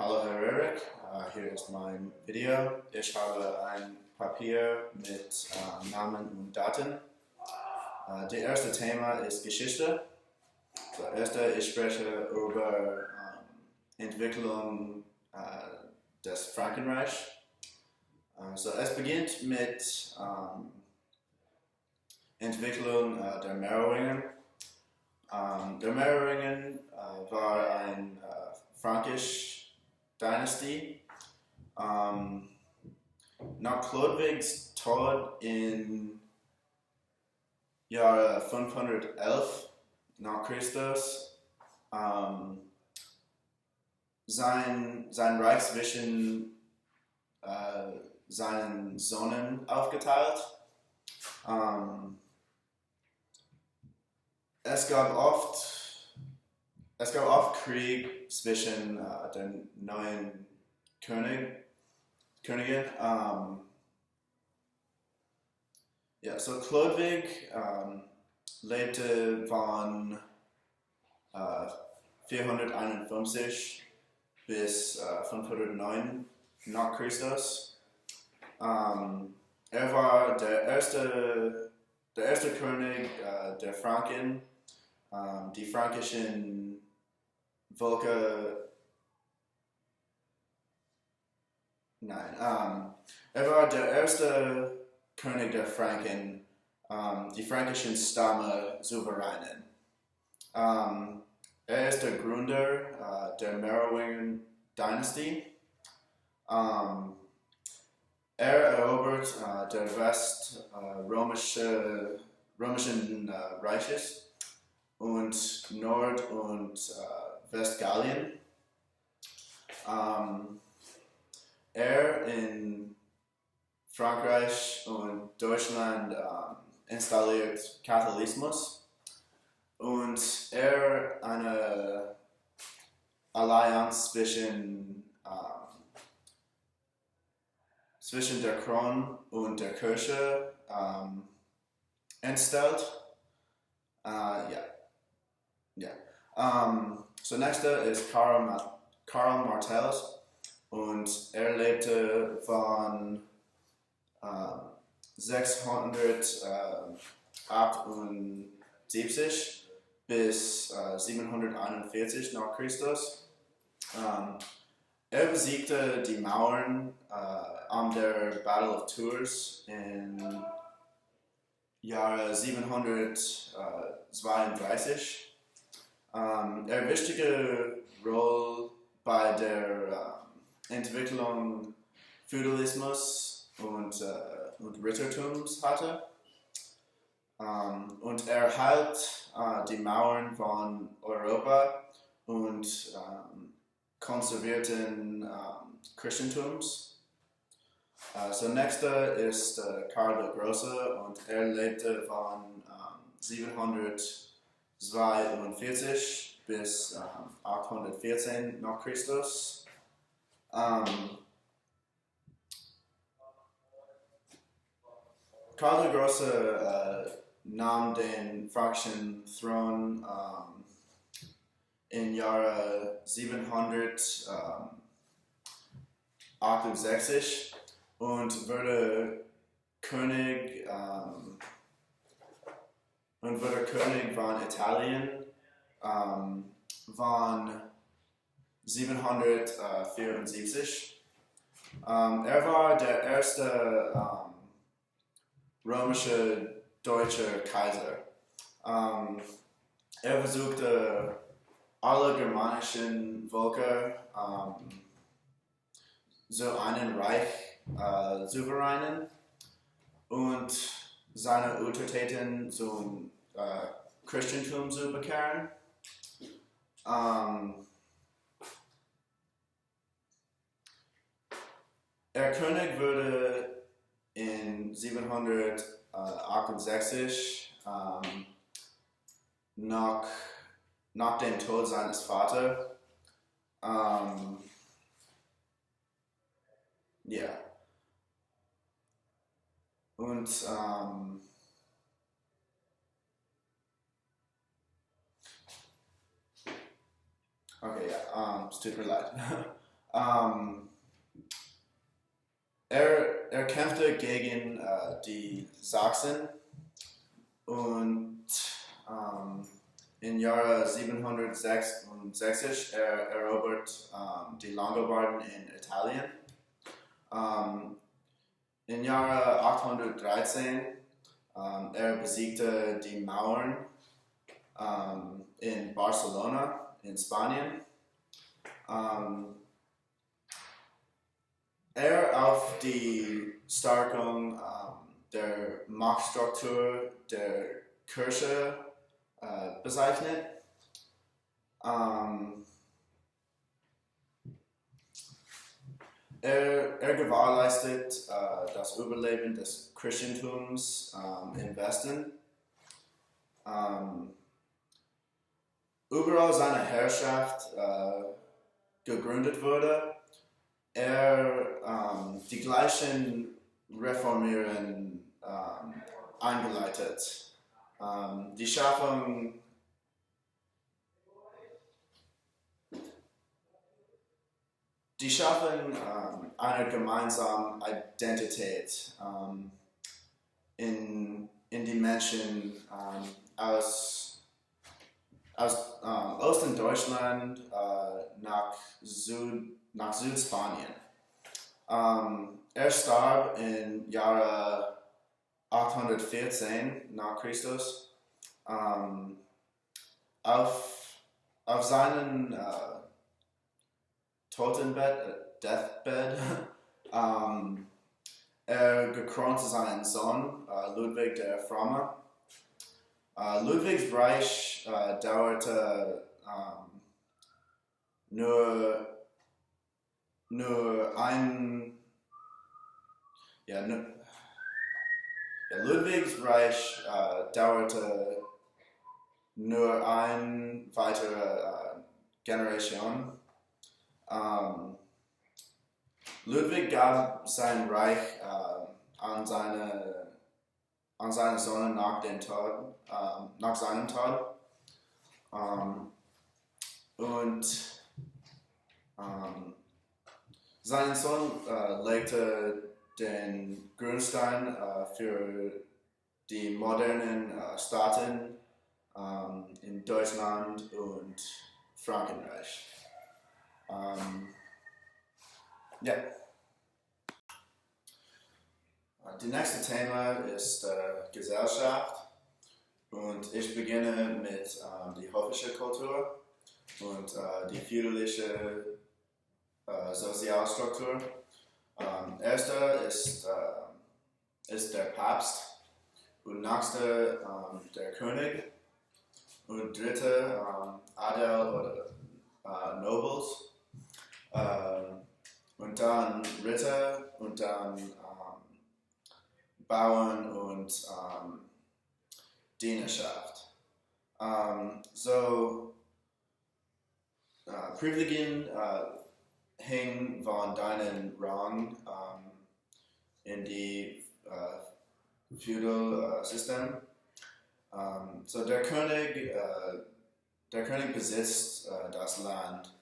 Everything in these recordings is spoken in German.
Hallo Herr Röhrig, hier ist mein Video. Ich habe ein Papier mit Namen und Daten. Das erste Thema ist Geschichte. Ich spreche über Entwicklung des Frankenreichs. Es beginnt mit Entwicklung der Merowinger. Der Merowinger war eine frankische Dynastie. Nach Chlodwigs Tod im Jahr 511 nach Christus sein Reich zwischen seinen Söhnen aufgeteilt. Es gab oft Krieg zwischen den neuen Königen. Chlodwig lebte von 451 bis 509 nach Christus. Er war der erste König der Franken. Die fränkischen Völker. Er war der erste König der Franken, die fränkischen Stammesouveränen. Er ist der Gründer der Merowinger-Dynastie. Er erobert der römischen Reiches und Nord- und Westgallien. Er in Frankreich und Deutschland installiert Katholizismus und er eine Allianz zwischen der Krone und der Kirche entstellt. Nächster ist Karl Martels und er lebte von 678 bis 741 nach Christus. Er besiegte die Mauren an der Battle of Tours im Jahre 732. Er wichtige Rolle bei der Entwicklung Feudalismus und Rittertums hatte. Und er heilt die Mauern von Europa und konservierten Christentums. Nächster ist Karl der Große und er lebte von 742 bis 814 nach Christus. Karl der Große nahm den fränkischen Thron im Jahre 768 und wurde König von Italien von 774. Er war der erste römische deutsche Kaiser. Er versuchte alle germanischen Völker so einen Reich souveränen und seine Untertanen zum Christentum zu bekehren. Der König wurde in 768 nach dem Tod seines Vaters und es tut mir leid. Ähm, er kämpfte gegen die Sachsen und im Jahre 766 erobert die Langobarden in Italien. Im Jahre 813 er besiegte die Mauren in Barcelona in Spanien. Er auf die Stärkung der Machtstruktur der Kirche bezeichnet. Er gewährleistet das Überleben des Christentums im Westen. Überall seine Herrschaft gegründet wurde, er die gleichen Reformieren eingeleitet. Die Schaffung einer gemeinsamen Identität in die Menschen aus Ostdeutschland nach Südspanien. Er starb im Jahre 814 nach Christus. Auf seinem Totenbett, Deathbed, er gekronte seinen Sohn Ludwig der Fromme. Ludwigs Reich dauerte nur Ludwigs Reich dauerte nur eine weitere Generation. Ludwig gab sein Reich an seine Sohn nach seinem Tod. Sein Sohn legte den Grundstein für die modernen Staaten in Deutschland und Frankreich. Das nächste Thema ist Gesellschaft und ich beginne mit der hoffischen Kultur und die feudalische Sozialstruktur. Erster ist der Papst und nächster der König und dritter Adel oder Nobles und dann Ritter und dann Bauern und Dienerschaft. Privilegien hängen von deinem Rang in die Feudal System. Der König besitzt das Land.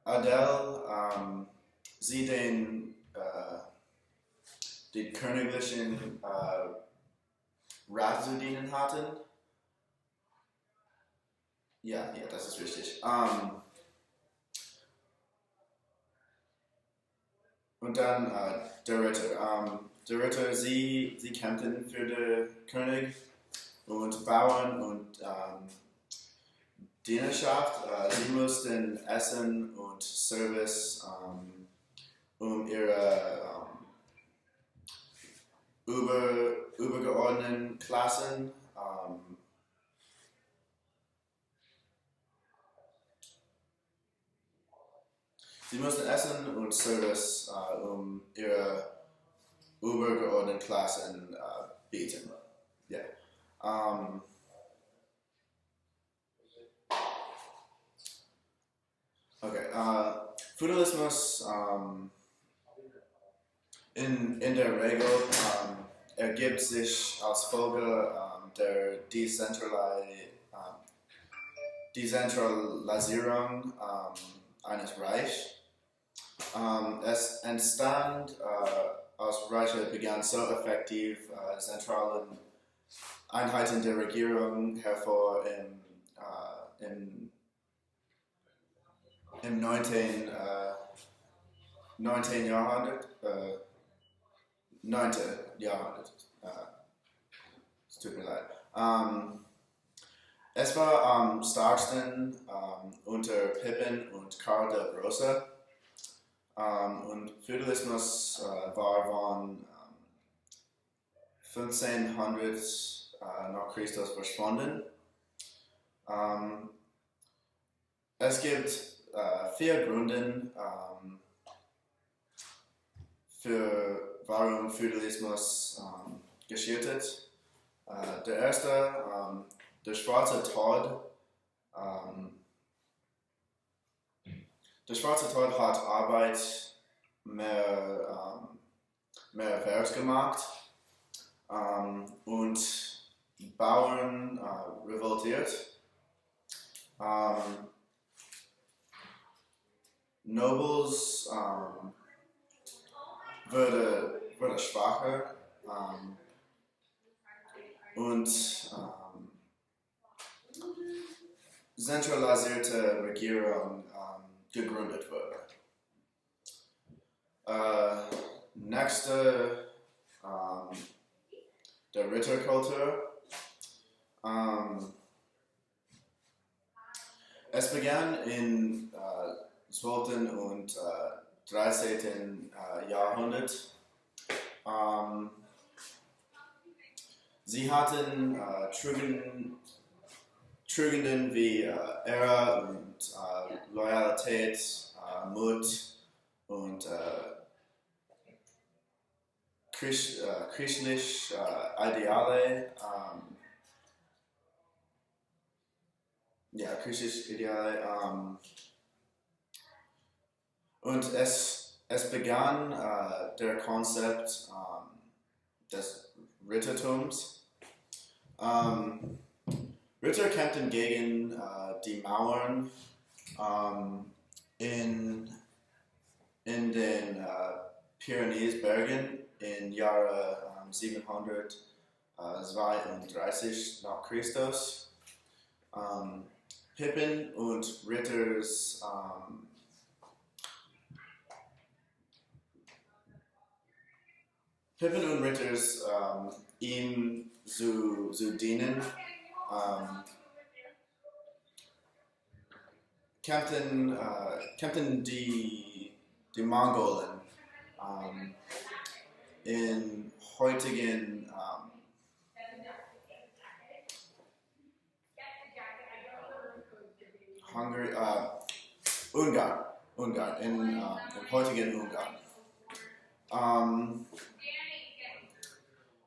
Adel sie die königlichen Rat zu dienen hatten. Ja, das ist richtig. Und dann der Ritter. Der Ritter, sie kämpften für den König und Bauern und Dienerschaft. Sie mussten Essen und Service ihre übergeordneten Klassen sie mussten Essen und Service ihre übergeordneten Klassen bieten. Yeah. Okay. Feudalismus in der Regel ergibt sich als Folge der die Zentralisierung eines Reichs. Es entstand aus Reiche begann so effektiv zentralen Einheiten der Regierung hervor im 19. Jahrhundert. 9. Jahrhundert. Es tut mir leid. Es war am stärksten unter Pippin und Karl der Große. Und Feudalismus war von 1500 nach Christus verschwunden. Es gibt 4 Gründe für warum Feudalismus gescheitert. Der erste, der schwarze Tod. Der schwarze Tod hat Arbeit mehr wert gemacht und Bauern revoltiert. Nobles wurde schwacher und zentralisierte Regierung gegründet wurde. Nächste, der Ritterkultur. Es begann im 12. und 13. Jahrhundert. Sie hatten Tugenden wie Ehre und Loyalität, Mut und christliche Ideale. Christliche Ideale. Und es begann der Konzept des Rittertums. Ritter kämpften gegen die Mauern in den Pyrenäenbergen im Jahre 732 nach Christus. Pippin und Ritters ihm zu dienen, kämpften die Mongolen in heutigen Ungarn, im heutigen Ungarn.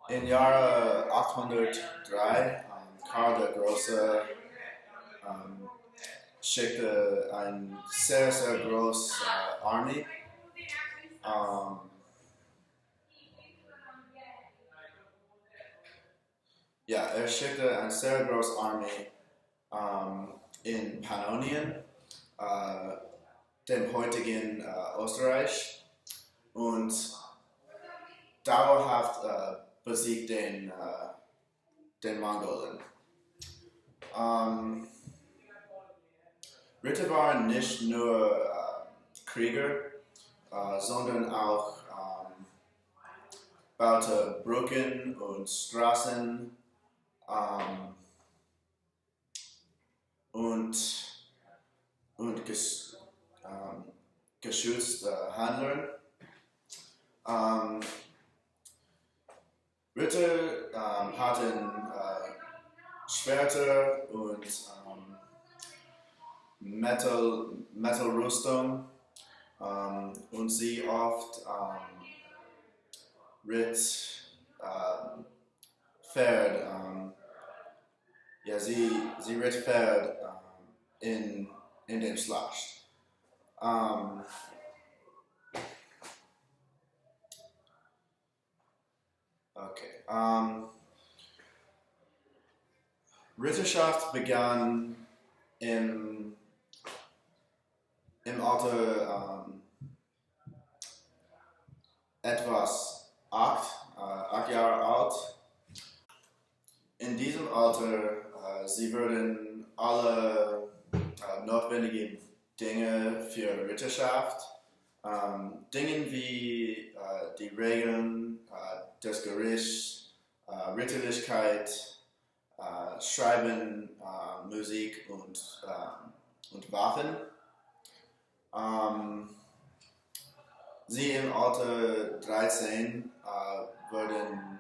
Im Jahre 803 Karl der Große schickte eine sehr, sehr große Armee. Er schickte eine sehr große Armee in Pannonien, dem heutigen Österreich, und dauerhaft besiegt den Mongolen. Ritter waren nicht nur Krieger, sondern auch baute Brücken und Straßen und geschützte Handlern. Ritter hatten Schwerter und Metallrüstung und sie oft ritt Pferd. Sie ritt Pferd in den Schlacht. Ritterschaft begann im Alter etwas 8 Jahre alt. In diesem Alter, sie würden alle notwendigen Dinge für Ritterschaft, Dinge wie die Regeln des Gerichts, Ritterlichkeit, Schreiben, Musik und Waffen. Sie im Alter 13 würden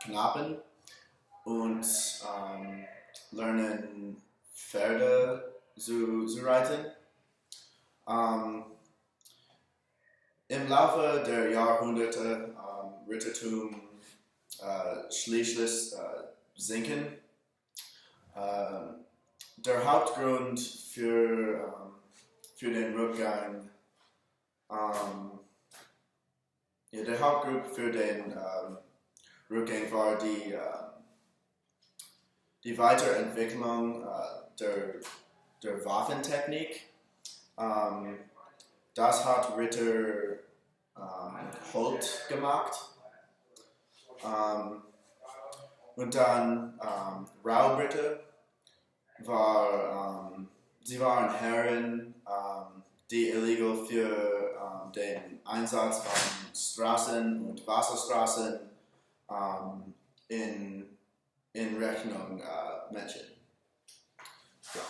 Knappen und lernen Pferde zu reiten. Im Laufe der Jahrhunderte Rittertum schließlich sinken. Der Hauptgrund für den Rückgang Rückgang war die Weiterentwicklung der Waffentechnik. Das hat Ritter Holt gemacht. Und dann Raubritter sie waren Herren, die illegal für den Einsatz von Straßen und Wasserstraßen in Rechnung Menschen. Ja.